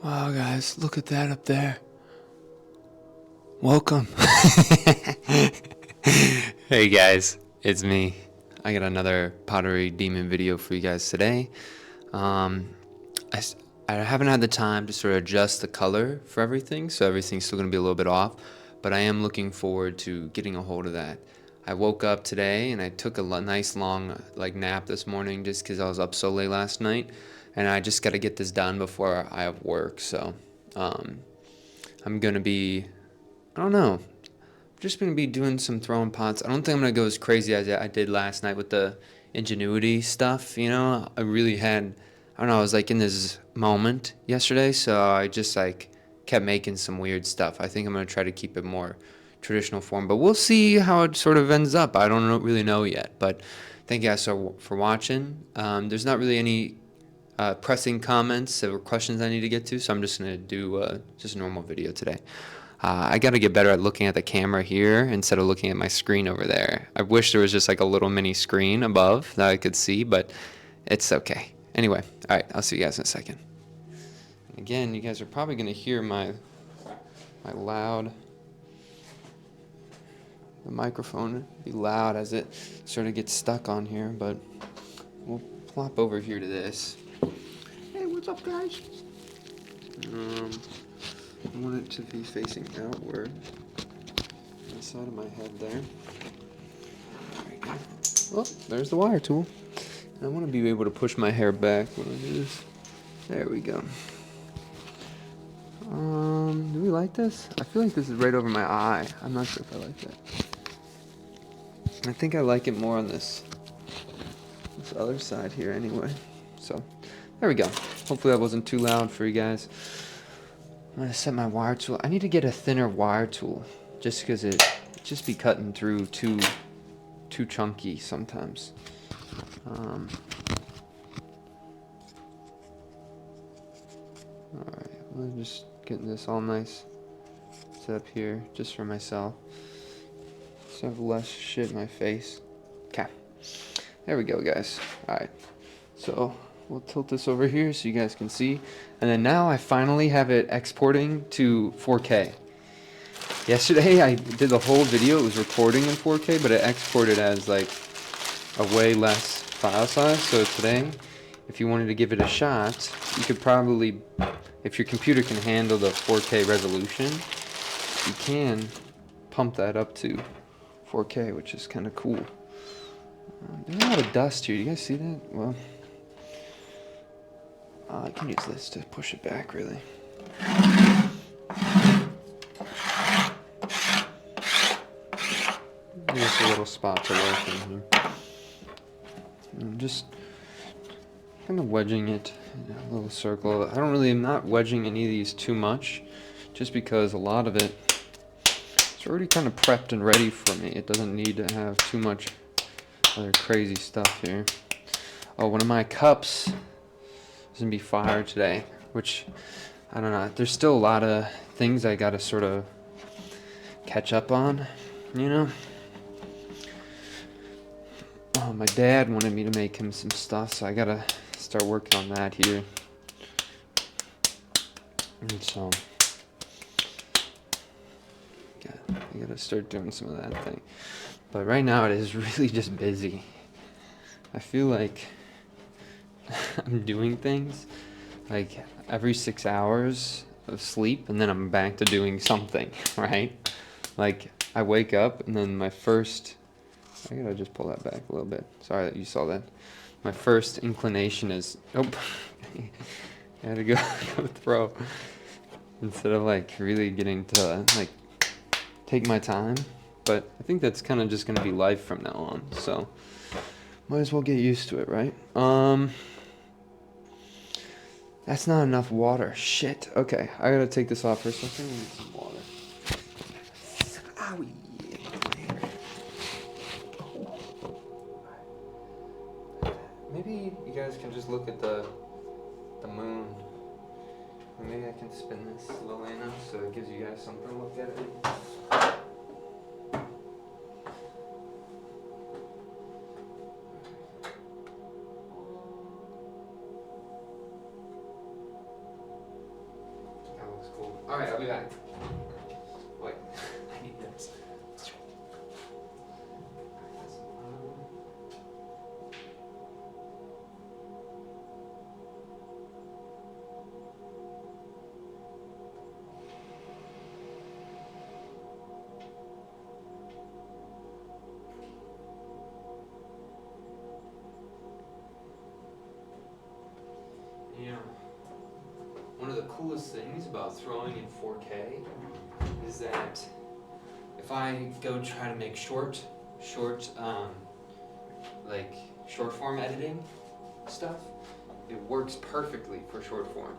Wow, guys, look at that up there. Welcome. Hey guys, it's me. I got another Pottery Demon video for you guys today. Um, I, I haven't had the time to sort of adjust the color for everything, so everything's still going to be a little bit off, but I am looking forward to getting a hold of that. I woke up today and I took a nice long nap this morning just because I was up so late last night, and I just got to get this done before I have work, so um, I'm going to be, I don't know, just going to be doing some throwing pots. I don't think I'm going to go as crazy as I did last night with the ingenuity stuff. I really had, I don't know, I was in this moment yesterday, so I just kept making some weird stuff. I think I'm going to try to keep it more traditional form, but we'll see how it sort of ends up. I don't really know yet, but thank you guys for watching. There's not really any pressing comments or questions I need to get to, so I'm just going to do just a normal video today. I got to get better at looking at the camera here instead of looking at my screen over there. I wish there was just a little mini screen above that I could see, but it's okay. Anyway, all right, I'll see you guys in a second. Again, you guys are probably going to hear my loud, the microphone be loud as it sort of gets stuck on here, but we'll plop over here to this. Hey, what's up, guys? I want it to be facing outward on the side of my head there. Oh, there's the wire tool. I want to be able to push my hair back when I do this. There we go. Do we like this? I feel like this is right over my eye. I'm not sure if I like that. I think I like it more on this other side here anyway. So, there we go. Hopefully that wasn't too loud for you guys. I'm gonna set my wire tool. I need to get a thinner wire tool, just because it just be cutting through too chunky sometimes. All right, I'm just getting this all nice set up here, just for myself, so I have less shit in my face. Okay, there we go, guys. All right, so we'll tilt this over here so you guys can see. And then now I finally have it exporting to 4K. Yesterday I did the whole video, it was recording in 4K, but it exported as a way less file size. So today, if you wanted to give it a shot, you could probably, if your computer can handle the 4K resolution, you can pump that up to 4K, which is kind of cool. There's a lot of dust here, do you guys see that? Well, I can use this to push it back, really. Just a little spot to work in here. I'm just kind of wedging it in a little circle. I'm not wedging any of these too much, just because a lot of it, it's already kind of prepped and ready for me. It doesn't need to have too much other crazy stuff here. Oh, one of my cups is gonna be fired today, which, I don't know, there's still a lot of things I gotta sort of catch up on, my dad wanted me to make him some stuff, so I gotta start working on that here. And so, I gotta start doing some of that thing. But right now it is really just busy. I feel like I'm doing things every 6 hours of sleep, and then I'm back to doing something, right? I wake up and then I gotta just pull that back a little bit. Sorry that you saw that. My first inclination is, I had to go throw. Instead of really getting to take my time. But I think that's kind of just gonna be life from now on. So might as well get used to it, right? That's not enough water. Shit. Okay, I gotta take this off for a second and get some water. Owie. Maybe you guys can just look at the moon. Maybe I can spin this slowly enough so it gives you guys something to look at. Cool. All right, I'll be back. Wait, I need this. You know, one of the coolest things about throwing in 4K is that if I go try to make like short form editing stuff, it works perfectly for short form.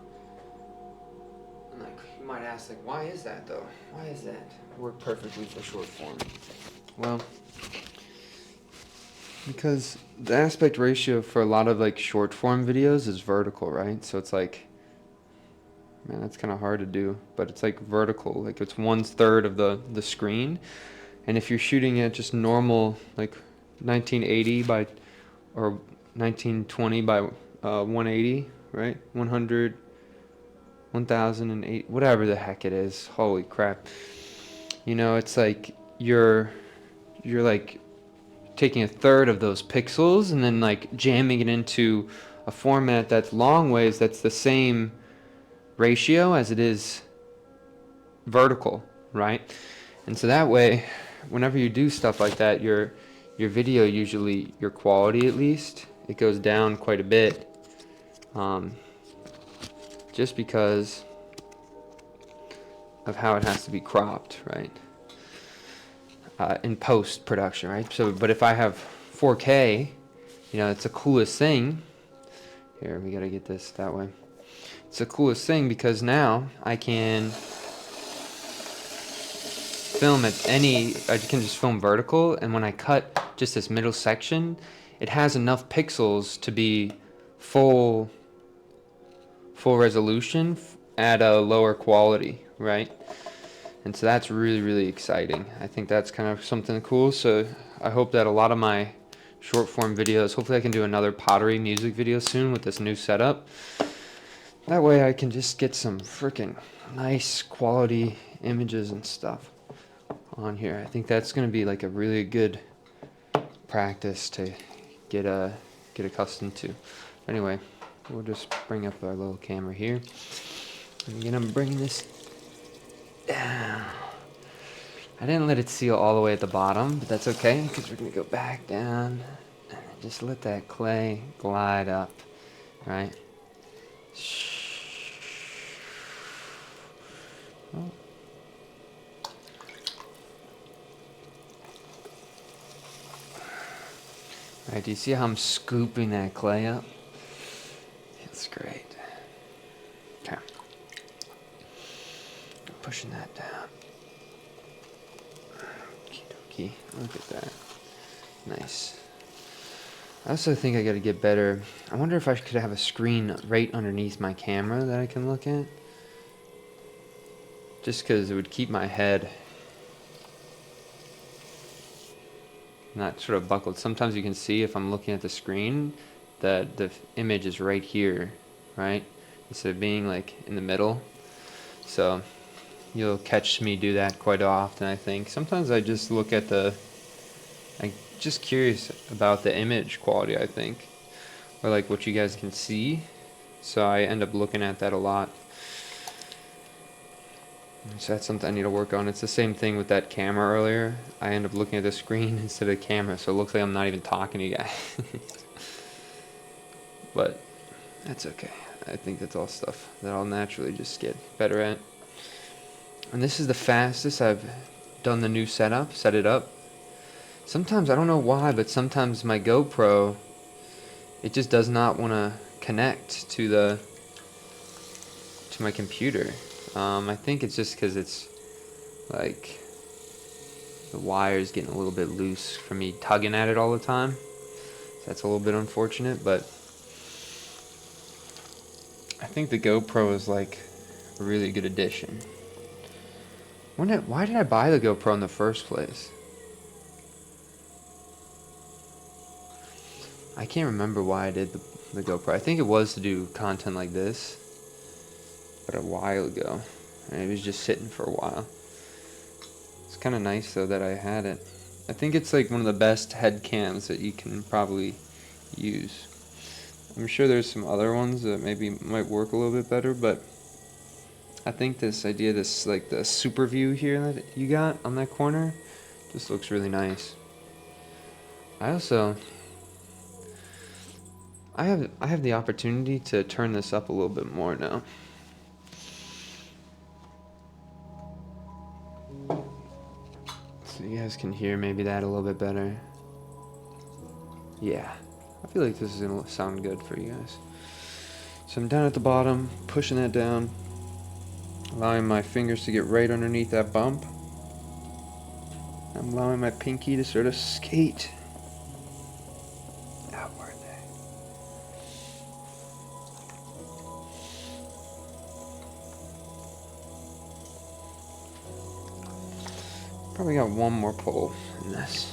And like, you might ask, like, why is that though? Why is that work perfectly for short form? Well, because the aspect ratio for a lot of like short form videos is vertical, right? So it's like, man, that's kind of hard to do, but it's like vertical, like it's 1/3 of the screen. And if you're shooting at just normal, like 1980 by, or 1920 by 180, right? 100, 1008, whatever the heck it is. Holy crap. You know, it's like you're like taking 1/3 of those pixels and then like jamming it into a format that's long ways that's the same ratio as it is vertical, right? And so that way, whenever you do stuff like that, your video usually, your quality at least, it goes down quite a bit, just because of how it has to be cropped, right? In post production, right? So, but if I have 4K, you know, it's the coolest thing. Here, we gotta get this that way. It's the coolest thing because now I can film at I can just film vertical, and when I cut just this middle section, it has enough pixels to be full resolution at a lower quality, right? And so that's really, really exciting. I think that's kind of something cool. So I hope that a lot of my short form videos, hopefully I can do another Pottery music video soon with this new setup. That way I can just get some freaking nice quality images and stuff on here. I think that's going to be like a really good practice to get accustomed to. Anyway, we'll just bring up our little camera here. And again, I'm bringing this down. I didn't let it seal all the way at the bottom, but that's okay because we're going to go back down and just let that clay glide up, right? Oh. Alright, do you see how I'm scooping that clay up? Feels great. Okay. Pushing that down. Okie dokie. Look at that. Nice. I also think I gotta get better. I wonder if I could have a screen right underneath my camera that I can look at. Just because it would keep my head not sort of buckled. Sometimes you can see if I'm looking at the screen that the image is right here, right? Instead of being like in the middle. So you'll catch me do that quite often, I think. Sometimes I just look at I'm just curious about the image quality, I think. Or like what you guys can see. So I end up looking at that a lot. So that's something I need to work on. It's the same thing with that camera earlier. I end up looking at the screen instead of the camera, so it looks like I'm not even talking to you guys. But that's okay. I think that's all stuff that I'll naturally just get better at. And this is the fastest I've done the new setup, set it up. Sometimes, I don't know why, but sometimes my GoPro, it just does not want to connect to my computer. I think it's just because it's like the wire's getting a little bit loose from me tugging at it all the time. So that's a little bit unfortunate, but I think the GoPro is like a really good addition. Why did I buy the GoPro in the first place? I can't remember why I did the GoPro. I think it was to do content like this, but a while ago. And it was just sitting for a while. It's kind of nice though that I had it. I think it's like one of the best head cams that you can probably use. I'm sure there's some other ones that maybe might work a little bit better, but I think this idea, this like the super view here that you got on that corner, just looks really nice. I also, I have the opportunity to turn this up a little bit more now. So you guys can hear maybe that a little bit better. Yeah, I feel like this is gonna sound good for you guys. So I'm down at the bottom, pushing that down, allowing my fingers to get right underneath that bump. I'm allowing my pinky to sort of skate outward there. Probably got one more pull in this.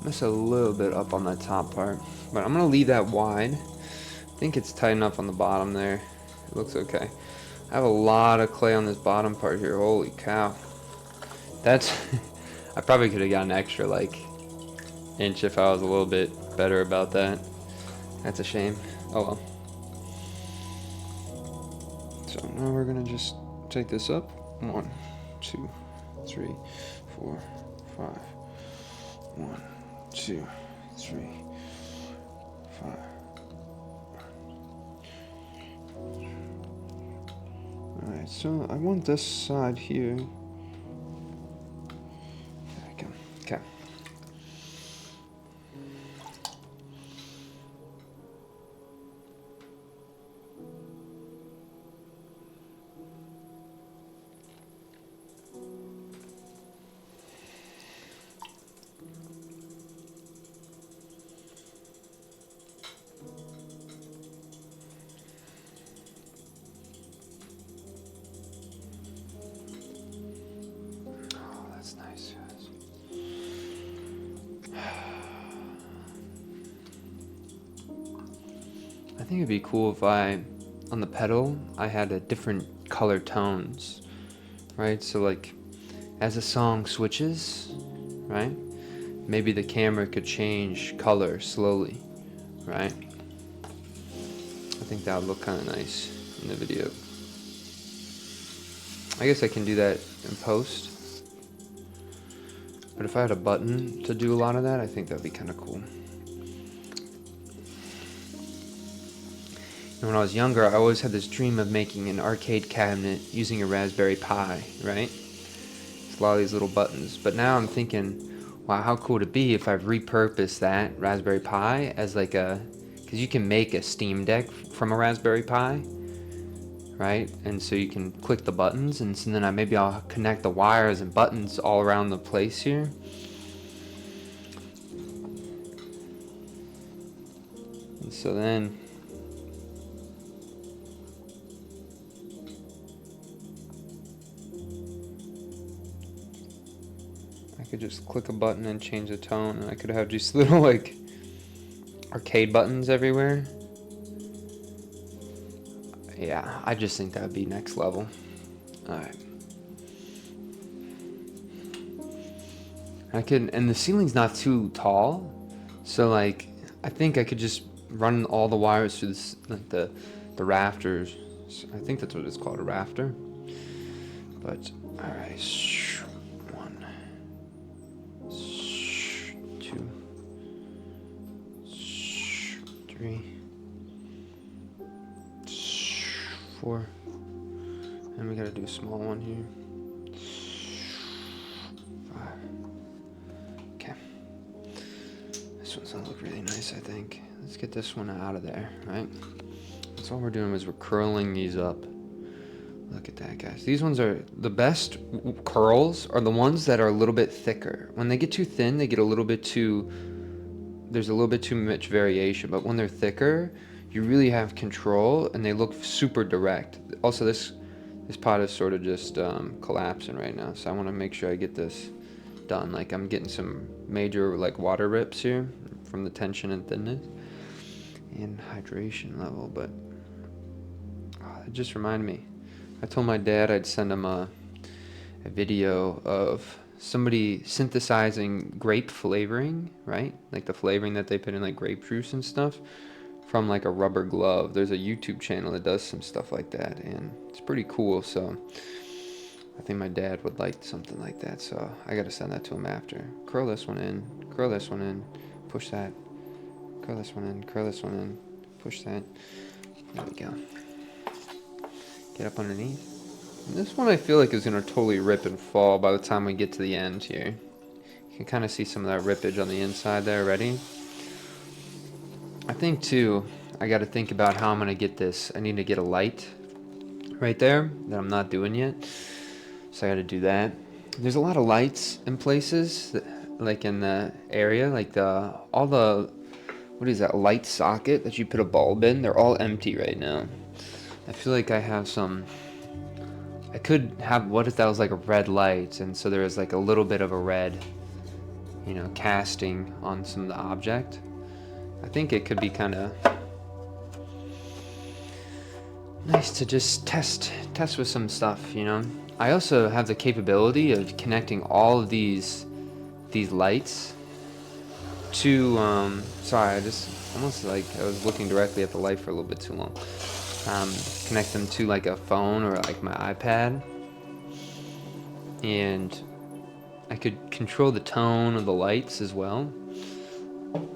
Just a little bit up on that top part, but I'm gonna leave that wide. I think it's tight enough on the bottom there. It looks okay. I have a lot of clay on this bottom part here. Holy cow. That's I probably could have gotten an extra like inch if I was a little bit better about that. That's a shame. Oh well. So now we're gonna just take this up. 1, 2, 3, 4, 5. 1, 2, 3, 5. Alright, so I want this side here. There we go. Okay. That's nice, guys. I think it'd be cool if on the pedal, I had a different color tones, right? So like, as a song switches, right? Maybe the camera could change color slowly, right? I think that would look kind of nice in the video. I guess I can do that in post. But if I had a button to do a lot of that, I think that'd be kind of cool. And when I was younger, I always had this dream of making an arcade cabinet using a Raspberry Pi, right? It's a lot of these little buttons. But now I'm thinking, wow, how cool would it be if I've repurposed that Raspberry Pi as like a, because you can make a Steam Deck from a Raspberry Pi, right? And so you can click the buttons, and so then maybe I'll connect the wires and buttons all around the place here. And so then I could just click a button and change the tone, and I could have just little like arcade buttons everywhere. Yeah, I just think that would be next level. Alright. And the ceiling's not too tall, so like, I think I could just run all the wires through this, like the rafters. I think that's what it's called, a rafter. But, alright. 1, 2, 3, 4, and we gotta do a small one here. 5. Okay. This one's gonna look really nice, I think. Let's get this one out of there, right? That's all we're doing is we're curling these up. Look at that, guys. These ones are the best curls, are the ones that are a little bit thicker. When they get too thin, they get a little bit too there's a little bit too much variation, but when they're thicker, you really have control and they look super direct. Also, this pot is sort of just collapsing right now, so I want to make sure I get this done. Like, I'm getting some major like water rips here from the tension and thinness and hydration level. But it just reminded me, I told my dad I'd send him a video of somebody synthesizing grape flavoring, right? Like the flavoring that they put in like grape juice and stuff from like a rubber glove. There's a YouTube channel that does some stuff like that, and it's pretty cool. So I think my dad would like something like that, so I gotta send that to him after. Curl this one in, curl this one in, push that, curl this one in, curl this one in, push that. There we go. Get up underneath. And this one I feel like is gonna totally rip and fall by the time we get to the end here. You can kind of see some of that rippage on the inside there already. I think too, I gotta think about how I'm gonna get this. I need to get a light right there that I'm not doing yet. So I gotta do that. There's a lot of lights in places, like in the area, like all the, what is that, light socket that you put a bulb in? They're all empty right now. I feel like I have some, I could have, what if that was like a red light, and so there was like a little bit of a red, you know, casting on some of the object. I think it could be kind of nice to just test with some stuff, you know. I also have the capability of connecting all of these lights to sorry, I just almost like I was looking directly at the light for a little bit too long. Connect them to like a phone or like my iPad, and I could control the tone of the lights as well.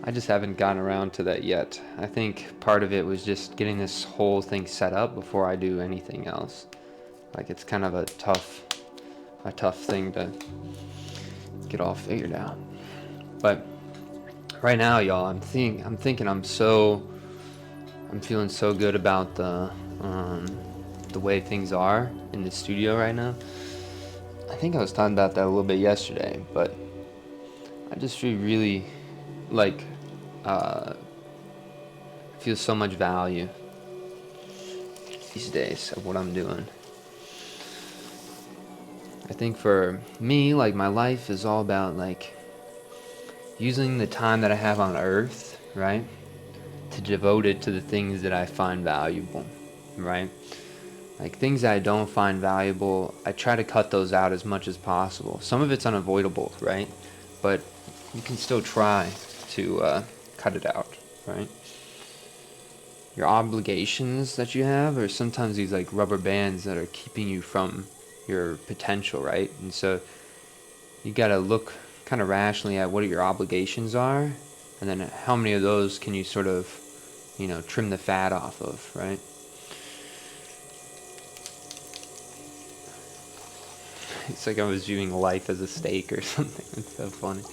I just haven't gotten around to that yet. I think part of it was just getting this whole thing set up before I do anything else. Like, it's kind of a tough thing to get all figured out. But right now, y'all, I'm thinking I'm feeling so good about the way things are in the studio right now. I think I was talking about that a little bit yesterday, but I just feel really like feel so much value these days of what I'm doing. I think for me, like, my life is all about like using the time that I have on earth, right, to devote it to the things that I find valuable, right? Like, things that I don't find valuable, I try to cut those out as much as possible. Some of it's unavoidable, right? But you can still try to cut it out, right? Your obligations that you have are sometimes these like rubber bands that are keeping you from your potential, right? And so you gotta look kind of rationally at what your obligations are, and then how many of those can you sort of, you know, trim the fat off of, right? It's like I was viewing life as a steak or something. It's so funny.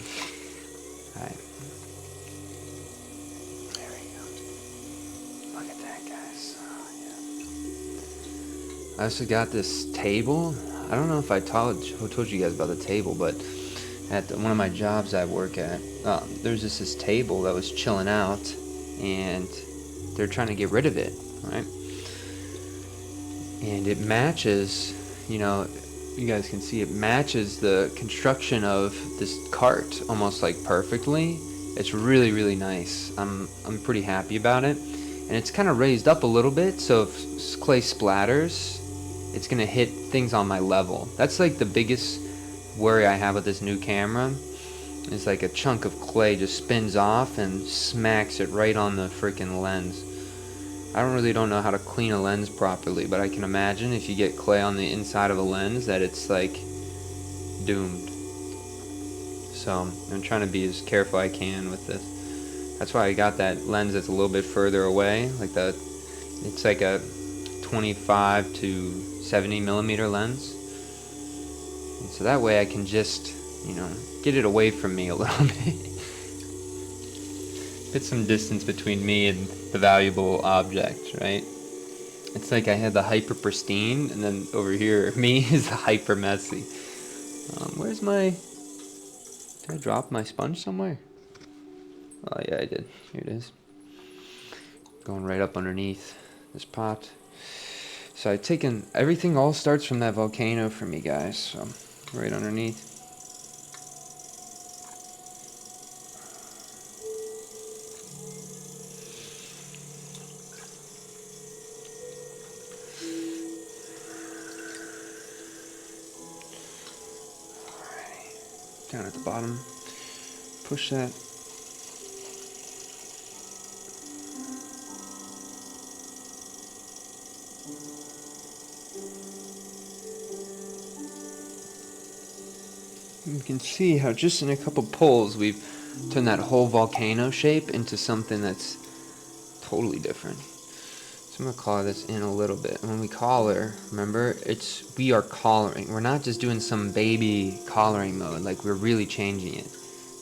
Alright. There we go. Look at that, guys. Oh, yeah. I also got this table. I don't know if I told you guys about the table, but at one of my jobs I work at, there's just this table that was chilling out, and they're trying to get rid of it, right? And it matches, you know, you guys can see it matches the construction of this cart almost like perfectly. It's really, really nice. I'm pretty happy about it. And it's kind of raised up a little bit, so if clay splatters, it's gonna hit things on my level. That's like the biggest worry I have with this new camera. It's like a chunk of clay just spins off and smacks it right on the freaking lens. I don't know how to clean a lens properly, but I can imagine if you get clay on the inside of a lens that it's like doomed. So I'm trying to be as careful I can with this. That's why I got that lens that's a little bit further away, like it's like a 25 to 70 millimeter lens. And so that way I can just, you know, get it away from me a little bit. Put some distance between me and the valuable object, right? It's like I had the hyper pristine, and then over here, me is hyper messy. Where's my... Did I drop my sponge somewhere? Oh yeah, I did. Here it is. Going right up underneath this pot. So I've taken, everything all starts from that volcano for me, guys. So right underneath. Down at the bottom. Push that. You can see how just in a couple pulls we've turned that whole volcano shape into something that's totally different. So I'm gonna color this in a little bit. And when we color, remember, we are coloring. We're not just doing some baby coloring mode, like we're really changing it.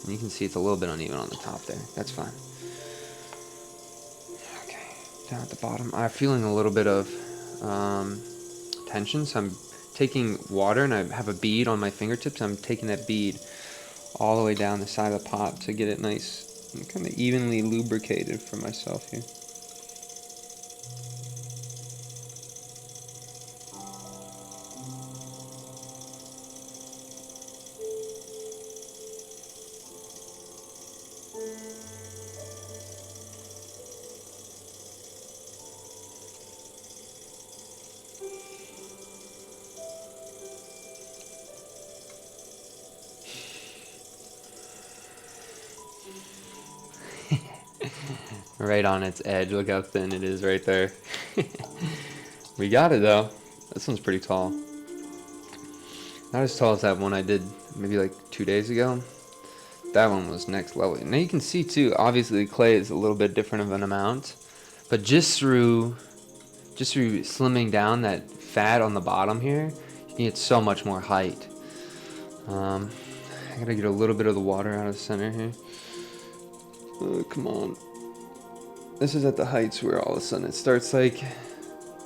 And you can see it's a little bit uneven on the top there. That's fine. Okay, down at the bottom, I'm feeling a little bit of tension, so I'm taking water and I have a bead on my fingertips. I'm taking that bead all the way down the side of the pot to get it nice and kind of evenly lubricated for myself here. Right on its edge. Look how thin it is right there. We got it though. This one's pretty tall. Not as tall as that one I did maybe like 2 days ago. That one was next level. Now you can see too, obviously clay is a little bit different of an amount, but just through slimming down that fat on the bottom here, you can get so much more height. I gotta get a little bit of the water out of the center here. Oh, come on. This is at the heights where all of a sudden it starts like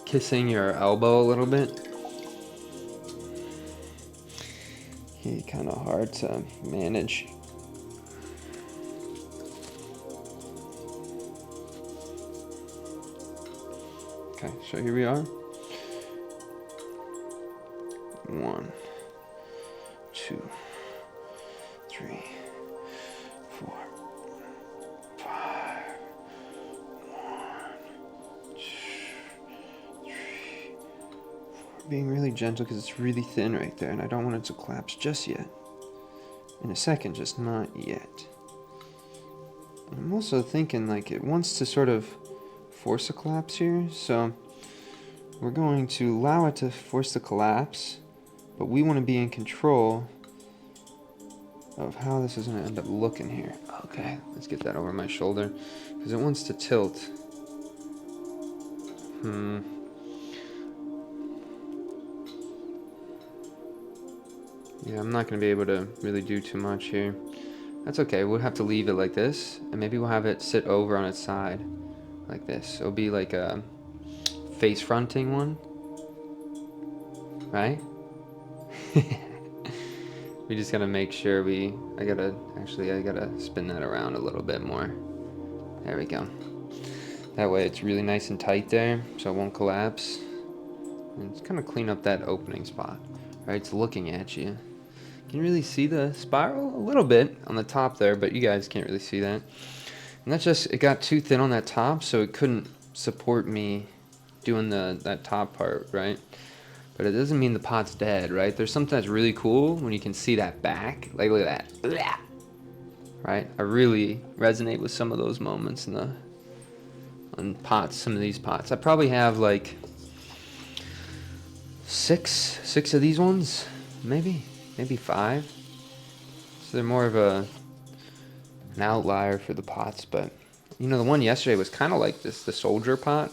kissing your elbow a little bit. Okay, kind of hard to manage. Okay, so here we are. 1, 2, 3, 4, 5. 1, 2, 3, 4. Being really gentle because it's really thin right there, and I don't want it to collapse just yet. In a second, just not yet. I'm also thinking like it wants to sort of force a collapse here, so we're going to allow it to force the collapse, but we want to be in control of how this is going to end up looking here. Okay, let's get that over my shoulder because it wants to tilt. Yeah, I'm not going to be able to really do too much here. That's okay, we'll have to leave it like this, and maybe we'll have it sit over on its side, like this. It'll be like a face-fronting one, right? We just gotta make sure I gotta spin that around a little bit more. There we go. That way it's really nice and tight there, so it won't collapse. And it's kind of clean up that opening spot, right? It's looking at you. Can you really see the spiral? A little bit on the top there, but you guys can't really see that. And that's just, it got too thin on that top, so it couldn't support me doing that top part, right? But it doesn't mean the pot's dead, right? There's something that's really cool when you can see that back. Like, look at that. Right? I really resonate with some of those moments on pots, some of these pots. I probably have like six of these ones, maybe 5. So they're more of an outlier for the pots, but you know, the one yesterday was kind of like this, the soldier pot.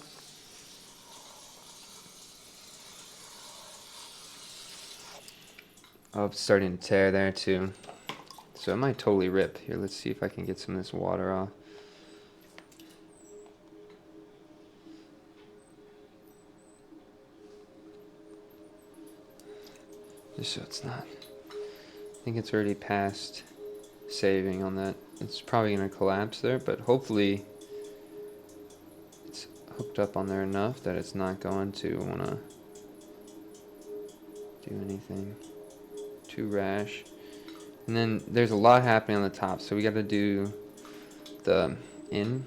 Oh, it's starting to tear there too. So it might totally rip. Here, let's see if I can get some of this water off. Just so it's not, I think it's already past saving on that it's probably gonna collapse there, but hopefully it's hooked up on there enough that it's not going to wanna do anything too rash. And then there's a lot happening on the top, so we got to do the in,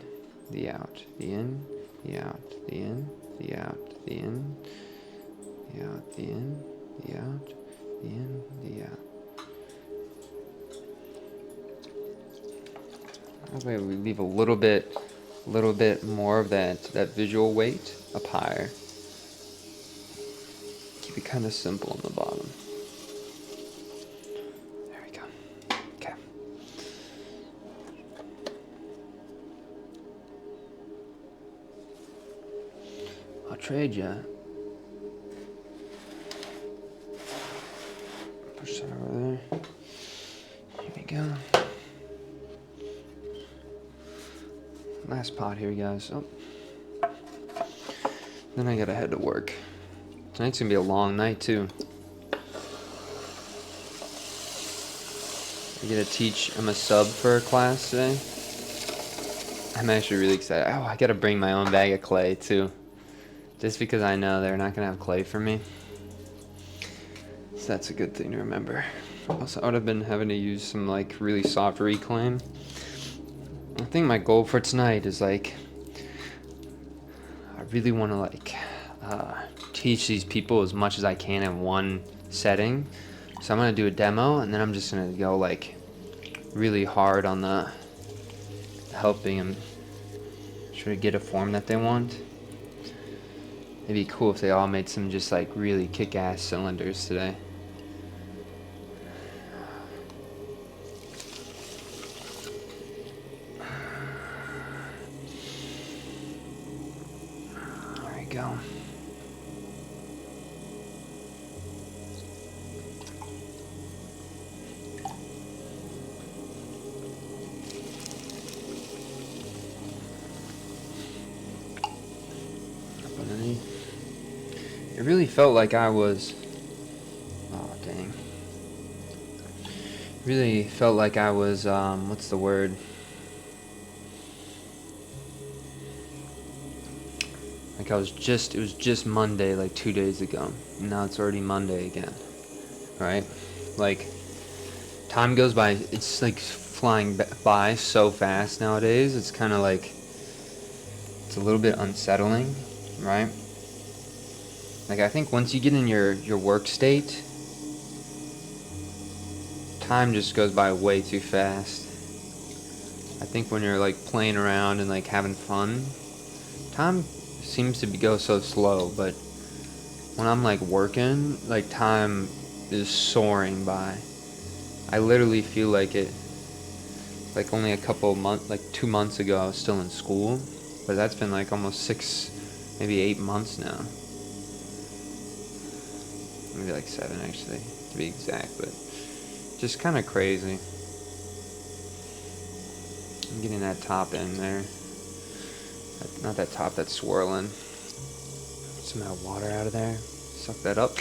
the out, the in, the out, the in, the out, the in, the out, the in, the out, the in, the out. That way we leave a little bit more of that visual weight up higher. Keep it kind of simple on the bottom. There we go. Okay. I'll trade ya. Push that over there. Here we go. Last pot here, guys. Oh. Then I gotta head to work. Tonight's gonna be a long night, too. I get to teach. I'm a sub for a class today. I'm actually really excited. Oh, I gotta bring my own bag of clay, too. Just because I know they're not gonna have clay for me. So that's a good thing to remember. Also, I would have been having to use some, like, really soft reclaim. I think my goal for tonight is, like, I really want to, like, teach these people as much as I can in one setting. So I'm going to do a demo, and then I'm just going to go, like, really hard on the helping them try to get a form that they want. It'd be cool if they all made some just, like, really kick-ass cylinders today. There we go. It really felt like I was, oh dang, really felt like I was, what's the word, like I was just, it was just Monday like 2 days ago, and now it's already Monday again, right? Like, time goes by, it's like flying by so fast nowadays. It's kind of like, it's a little bit unsettling, right? Like, I think once you get in your work state, time just goes by way too fast. I think when you're, like, playing around and, like, having fun, time seems to go so slow, but when I'm, like, working, like, time is soaring by. I literally feel like it, like, only a couple of months, like, 2 months ago, I was still in school, but that's been, like, almost 6, maybe 8 months now. Maybe like 7 actually, to be exact, but just kind of crazy. I'm getting that top in there. Not that top that's swirling. Some of that water out of there. Suck that up.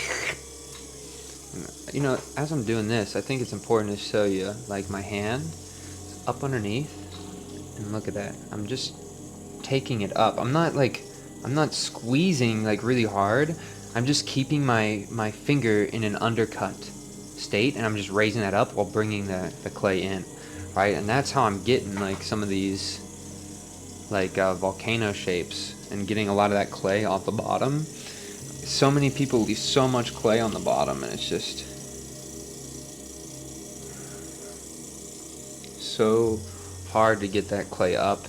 You know, as I'm doing this, I think it's important to show you, like, my hand up underneath. And look at that. I'm just taking it up. I'm not squeezing, like, really hard. I'm just keeping my finger in an undercut state, and I'm just raising that up while bringing the clay in, right? And that's how I'm getting, like, some of these, like, volcano shapes, and getting a lot of that clay off the bottom. So many people leave so much clay on the bottom, and it's just so hard to get that clay up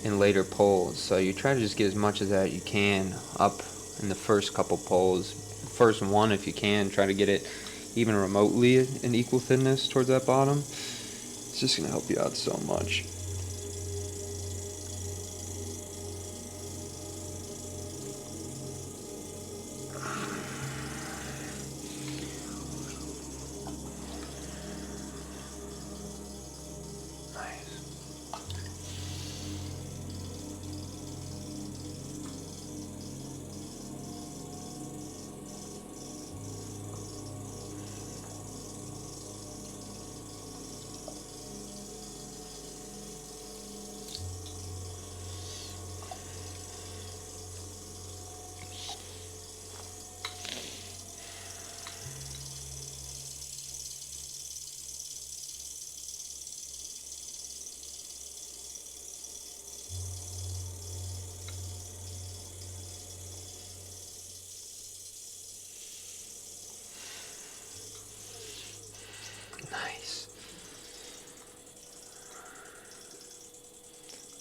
in later pulls. So you try to just get as much of that you can up in the first couple pulls. First one, if you can, try to get it even remotely in equal thinness towards that bottom. It's just gonna help you out so much.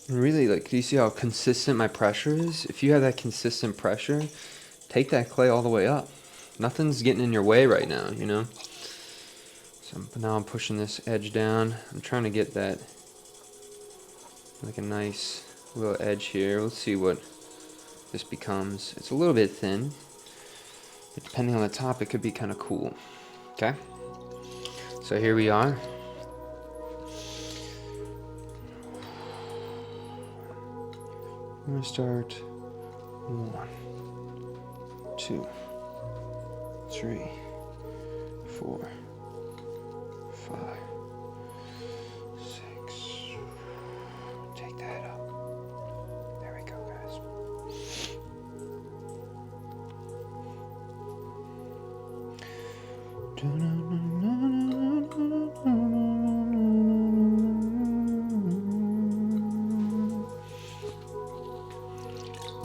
And really, like, do you see how consistent my pressure is? If you have that consistent pressure, take that clay all the way up. Nothing's getting in your way right now, you know? So now I'm pushing this edge down. I'm trying to get that, like a nice little edge here. Let's see what this becomes. It's a little bit thin, but depending on the top, it could be kind of cool. Okay? So here we are. I'm gonna start 1, 2, 3, 4, 5, 6. Take that up. There we go, guys.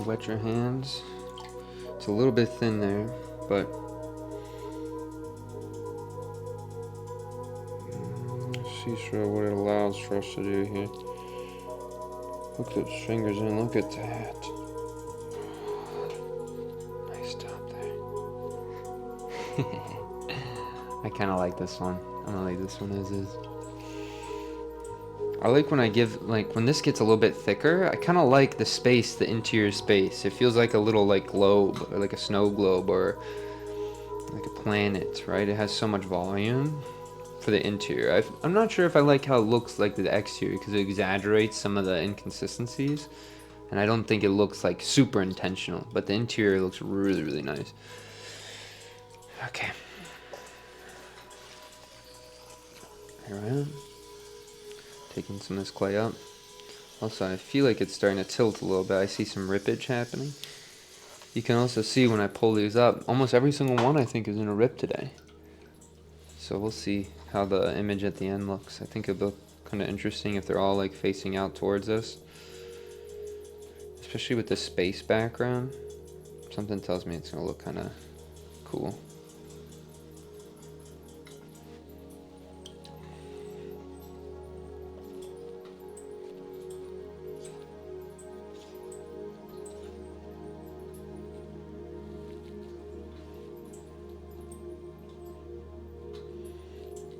Wet your hands. It's a little bit thin there, but let's see sort of what it allows for us to do here. Hook those fingers in, look at that. Nice top there. I kind of like this one. I'm gonna leave this one as is. I like when I give, like, when this gets a little bit thicker, I kind of like the space, the interior space. It feels like a little, like, globe, or like a snow globe, or like a planet, right? It has so much volume for the interior. I'm not sure if I like how it looks like the exterior, because it exaggerates some of the inconsistencies, and I don't think it looks, like, super intentional, but the interior looks really, really nice. Okay. Here I am. Taking some of this clay up. Also, I feel like it's starting to tilt a little bit. I see some rippage happening. You can also see when I pull these up, almost every single one I think is in a rip today. So we'll see how the image at the end looks. I think it'll look kind of interesting if they're all like facing out towards us. Especially with the space background. Something tells me it's going to look kind of cool.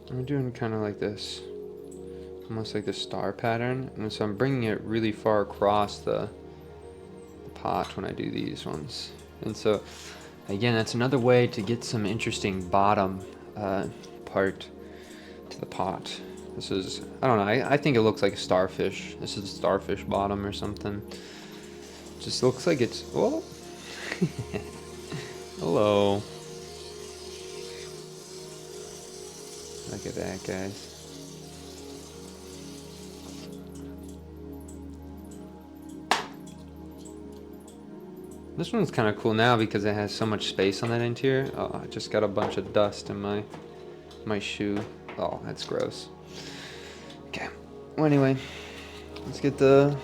I'm doing kind of like this, almost like the star pattern, and so I'm bringing it really far across the pot when I do these ones. And so, again, that's another way to get some interesting bottom part to the pot. This is, I don't know, I think it looks like a starfish. This is a starfish bottom or something. Just looks like it's, oh, hello. Look at that, guys. This one's kind of cool now because it has so much space on that interior. Oh, I just got a bunch of dust in my shoe. Oh, that's gross. Okay. Well, anyway, let's get the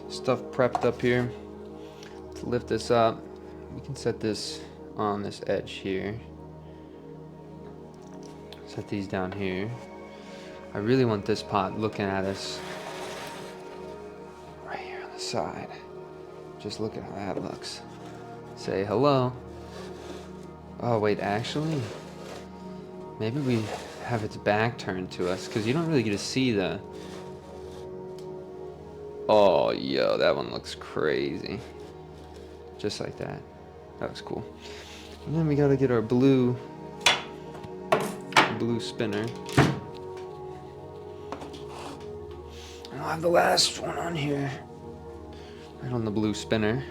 stuff prepped up here. To lift this up, we can set this on this edge here. Set these down here. I really want this pot looking at us right here on the side. Just look at how that looks. Say hello. Oh wait, actually, maybe we have its back turned to us, because you don't really get to see the... Oh, yo, that one looks crazy. Just like that. That was cool. And then we gotta get our blue spinner. I'll have the last one on here. Right on the blue spinner.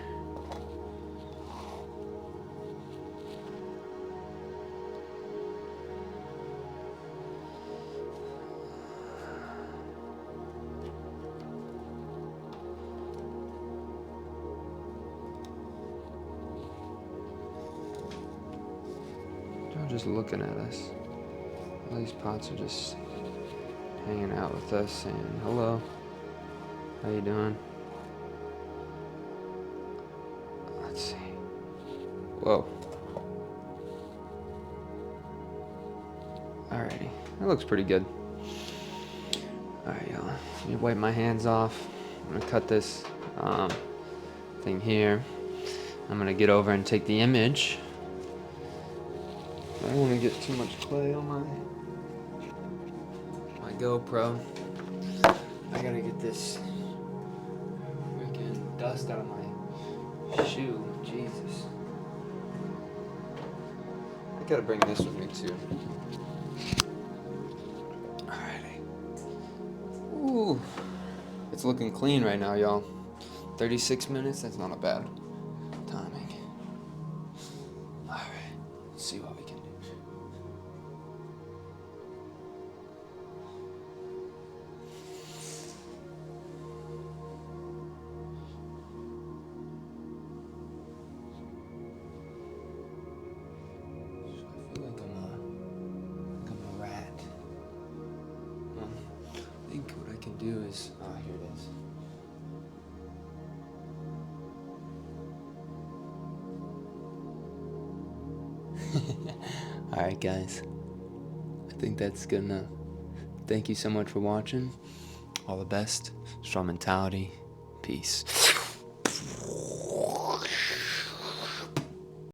They're just looking at us. All these pots are just hanging out with us, saying hello. How you doing? Let's see. Whoa. Alrighty. That looks pretty good. Alright, y'all. Let me wipe my hands off. I'm gonna cut this thing here. I'm gonna get over and take the image. I don't want to get too much clay on my GoPro. I gotta get this freaking dust out of my shoe. Jesus. I gotta bring this with me too. Alrighty. Ooh. It's looking clean right now, y'all. 36 minutes, that's not a bad timing. Alright, let's see what we can do. I feel like I'm a rat. I think what I can do is, here it is. Alright guys, I think that's good enough. Thank you so much for watching. All the best. Strong mentality. Peace.